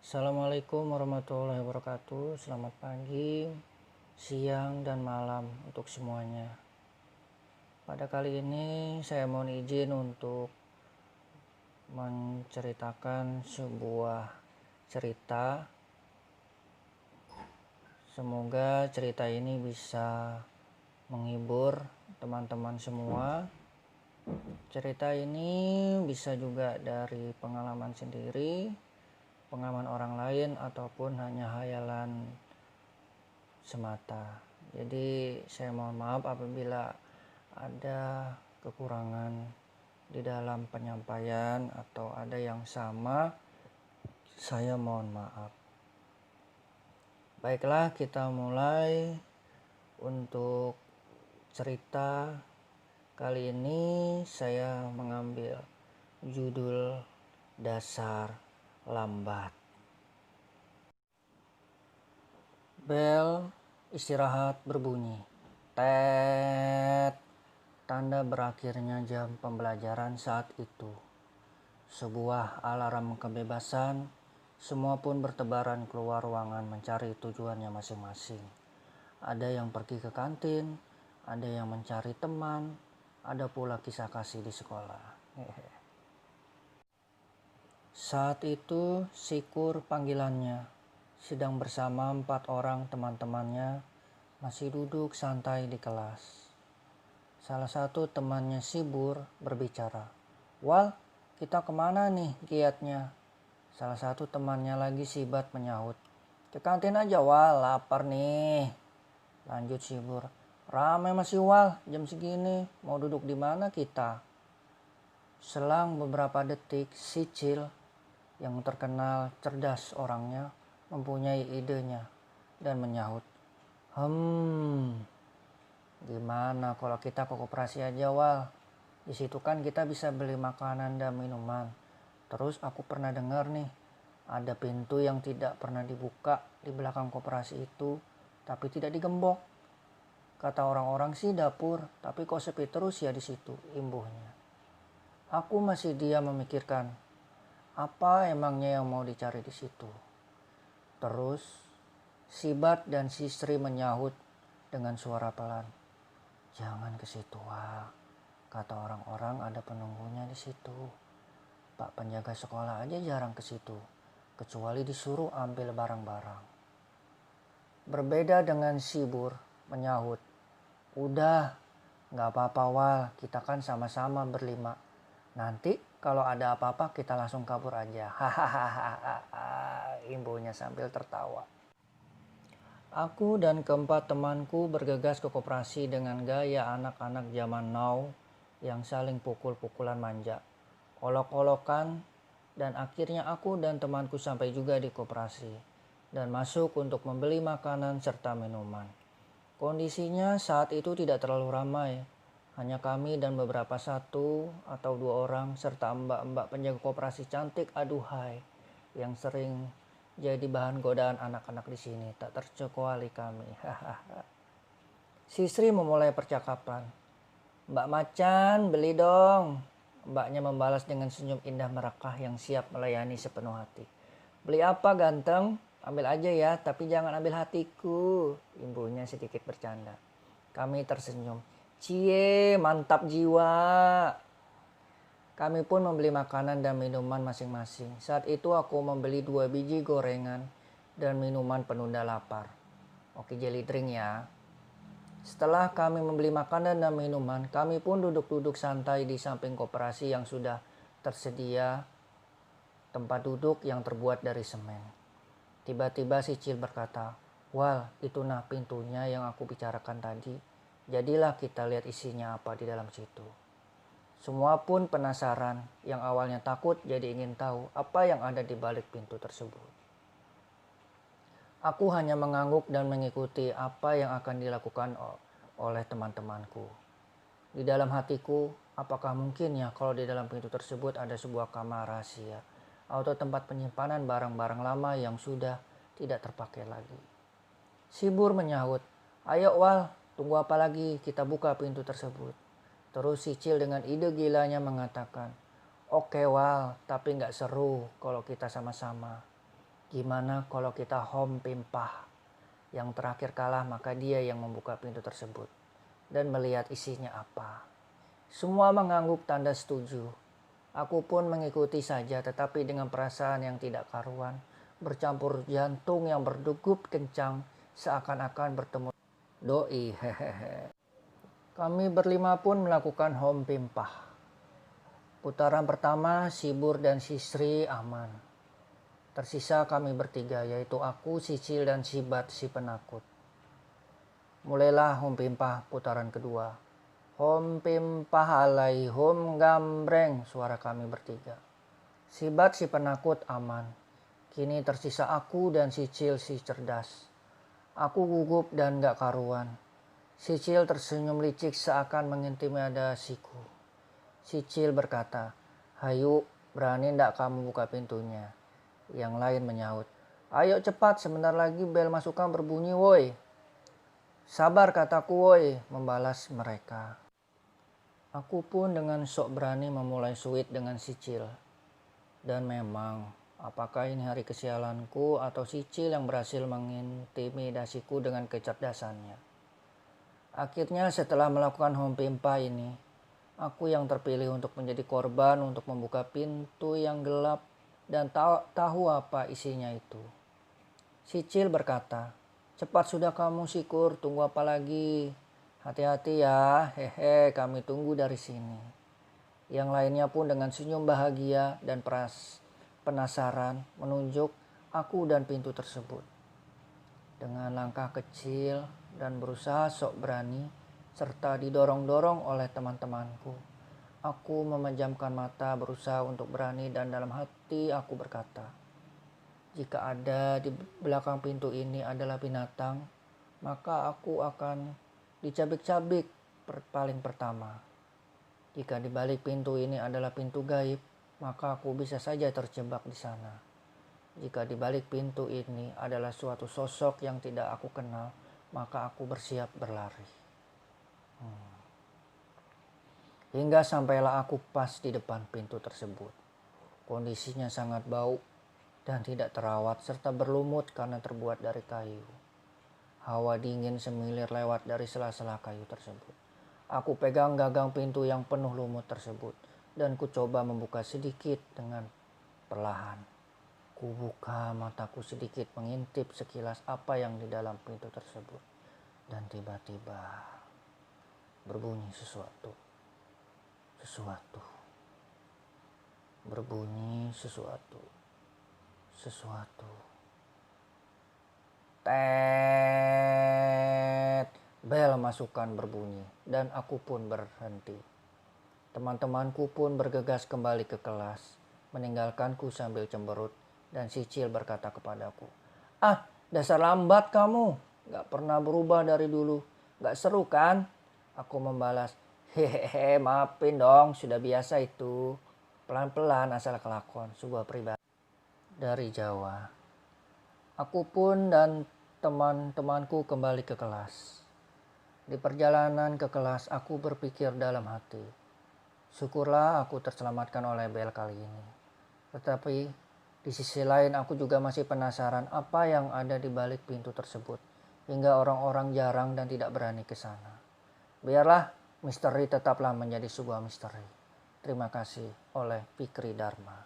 Assalamualaikum warahmatullahi wabarakatuh. Selamat pagi, siang, dan malam untuk semuanya. Pada kali ini saya mohon izin untuk menceritakan sebuah cerita. Semoga cerita ini bisa menghibur teman-teman semua. Cerita ini bisa juga dari pengalaman sendiri, pengalaman orang lain, ataupun hanya hayalan semata. Jadi saya mohon maaf apabila ada kekurangan di dalam penyampaian atau ada yang sama, saya mohon maaf. Baiklah, kita mulai. Untuk cerita kali ini saya mengambil judul Dasar Lambat. Bel istirahat berbunyi. Tet. Tanda berakhirnya jam pembelajaran saat itu. Sebuah alarm kebebasan. Semua pun bertebaran keluar ruangan mencari tujuannya masing-masing. Ada yang pergi ke kantin, ada yang mencari teman, ada pula kisah kasih di sekolah. Saat itu Syukur panggilannya sedang bersama 4 orang teman-temannya masih duduk santai di kelas. Salah satu temannya Sibur berbicara, "Wal, kita kemana nih giatnya?" Salah satu temannya lagi Sibat menyahut, "Ke kantin aja Wal, lapar nih." Lanjut Sibur, "Ramai masih Wal, jam segini, mau duduk di mana kita?" Selang beberapa detik, si Cil yang terkenal cerdas orangnya mempunyai idenya dan menyahut, Gimana kalau kita ke koperasi aja Wal? Di situ kan kita bisa beli makanan dan minuman. Terus aku pernah dengar nih, ada pintu yang tidak pernah dibuka di belakang koperasi itu, tapi tidak digembok. Kata orang-orang sih dapur, tapi kok sepi terus ya di situ, imbuhnya. Aku masih diam memikirkan, apa emangnya yang mau dicari di situ? Terus, Sibat dan Sisri menyahut dengan suara pelan, "Jangan ke situ, Wak. Kata orang-orang ada penunggunya di situ. Pak penjaga sekolah aja jarang ke situ, kecuali disuruh ambil barang-barang." Berbeda dengan Sibur menyahut, "Udah, gak apa-apa Wal, kita kan sama-sama berlima. Nanti kalau ada apa-apa kita langsung kabur aja." Hahaha, imbuhnya sambil tertawa. Aku dan keempat temanku bergegas ke koperasi dengan gaya anak-anak zaman now yang saling pukul-pukulan manja, olok-olokan, dan akhirnya aku dan temanku sampai juga di koperasi dan masuk untuk membeli makanan serta minuman. Kondisinya saat itu tidak terlalu ramai, hanya kami dan beberapa 1 atau 2 orang serta mbak-mbak penjaga koperasi cantik aduhai yang sering jadi bahan godaan anak-anak di sini, tak terkecuali kami. Sisri memulai percakapan, "Mbak Macan, beli dong." Mbaknya membalas dengan senyum indah merekah yang siap melayani sepenuh hati. "Beli apa ganteng? Ambil aja ya, tapi jangan ambil hatiku." Imbuhnya sedikit bercanda. Kami tersenyum. "Cie, mantap jiwa." Kami pun membeli makanan dan minuman masing-masing. Saat itu aku membeli 2 biji gorengan dan minuman penunda lapar. Oke, jelly drink ya. Setelah kami membeli makanan dan minuman, kami pun duduk-duduk santai di samping koperasi yang sudah tersedia tempat duduk yang terbuat dari semen. Tiba-tiba si Cil berkata, "Wal, itu nah pintunya yang aku bicarakan tadi. Jadilah kita lihat isinya apa di dalam situ." Semua pun penasaran, yang awalnya takut jadi ingin tahu apa yang ada di balik pintu tersebut. Aku hanya mengangguk dan mengikuti apa yang akan dilakukan oleh teman-temanku. Di dalam hatiku, apakah mungkin ya kalau di dalam pintu tersebut ada sebuah kamar rahasia atau tempat penyimpanan barang-barang lama yang sudah tidak terpakai lagi. Sibur menyahut, "Ayo Wal, tunggu apa lagi, kita buka pintu tersebut." Terus si Cil dengan ide gilanya mengatakan, "Oke Wal, tapi gak seru kalau kita sama-sama." Gimana kalau kita home pimpah? Yang terakhir kalah maka dia yang membuka pintu tersebut dan melihat isinya apa. Semua mengangguk tanda setuju. Aku pun mengikuti saja, tetapi dengan perasaan yang tidak karuan, bercampur jantung yang berdegup kencang seakan-akan bertemu doi. Hehehe. Kami berlima pun melakukan home pimpah. Putaran pertama, si Bur dan si Sri aman. Tersisa kami bertiga, yaitu aku, si Cil, dan si Bat, si penakut. Mulailah home pimpah putaran kedua. Home pimpah alai home gambreng, suara kami bertiga. Si Bat, si penakut aman. Kini tersisa aku dan si Cil, si cerdas. Aku gugup dan gak karuan. Si Cil tersenyum licik seakan mengintimidasiku. Si Cil berkata, "Hayu, berani ndak kamu buka pintunya?" Yang lain menyaut, "Ayo cepat, sebentar lagi bel masukan berbunyi woi." "Sabar," kataku woi, membalas mereka. Aku pun dengan sok berani memulai suit dengan si Cil. Dan memang, apakah ini hari kesialanku atau si Cil yang berhasil mengintimidasiku dengan kecerdasannya. Akhirnya setelah melakukan home pimpah ini, aku yang terpilih untuk menjadi korban untuk membuka pintu yang gelap dan tahu apa isinya itu. Si Cil berkata, "Cepat sudah kamu Sikur, tunggu apa lagi? Hati-hati ya, hehe, kami tunggu dari sini." Yang lainnya pun dengan senyum bahagia dan penasaran menunjuk aku dan pintu tersebut. Dengan langkah kecil dan berusaha sok berani, serta didorong-dorong oleh teman-temanku, aku memejamkan mata berusaha untuk berani dan dalam hati aku berkata, "Jika ada di belakang pintu ini adalah binatang, maka aku akan dicabik-cabik paling pertama. Jika di balik pintu ini adalah pintu gaib, maka aku bisa saja terjebak di sana. Jika di balik pintu ini adalah suatu sosok yang tidak aku kenal, maka aku bersiap berlari." Hingga sampailah aku pas di depan pintu tersebut. Kondisinya sangat bau dan tidak terawat serta berlumut karena terbuat dari kayu. Hawa dingin semilir lewat dari sela-sela kayu tersebut. Aku pegang gagang pintu yang penuh lumut tersebut dan ku coba membuka sedikit dengan perlahan. Ku buka mataku sedikit mengintip sekilas apa yang di dalam pintu tersebut. Dan tiba-tiba berbunyi sesuatu. Berbunyi sesuatu. Tet. Bel masukan berbunyi dan aku pun berhenti. Teman-temanku pun bergegas kembali ke kelas, meninggalkanku sambil cemberut, dan si Cil berkata kepadaku, "Ah, dasar lambat kamu, gak pernah berubah dari dulu. Gak seru kan?" Aku membalas, "Hehehe, maafin dong, sudah biasa itu. Pelan-pelan asal kelakon, sebuah pribadi." Dari Jawa. Aku pun dan teman-temanku kembali ke kelas. Di perjalanan ke kelas aku berpikir dalam hati, syukurlah aku terselamatkan oleh bel kali ini. Tetapi di sisi lain aku juga masih penasaran apa yang ada di balik pintu tersebut, hingga orang-orang jarang dan tidak berani ke sana. Biarlah misteri tetaplah menjadi sebuah misteri. Terima kasih oleh Fikri Dharma.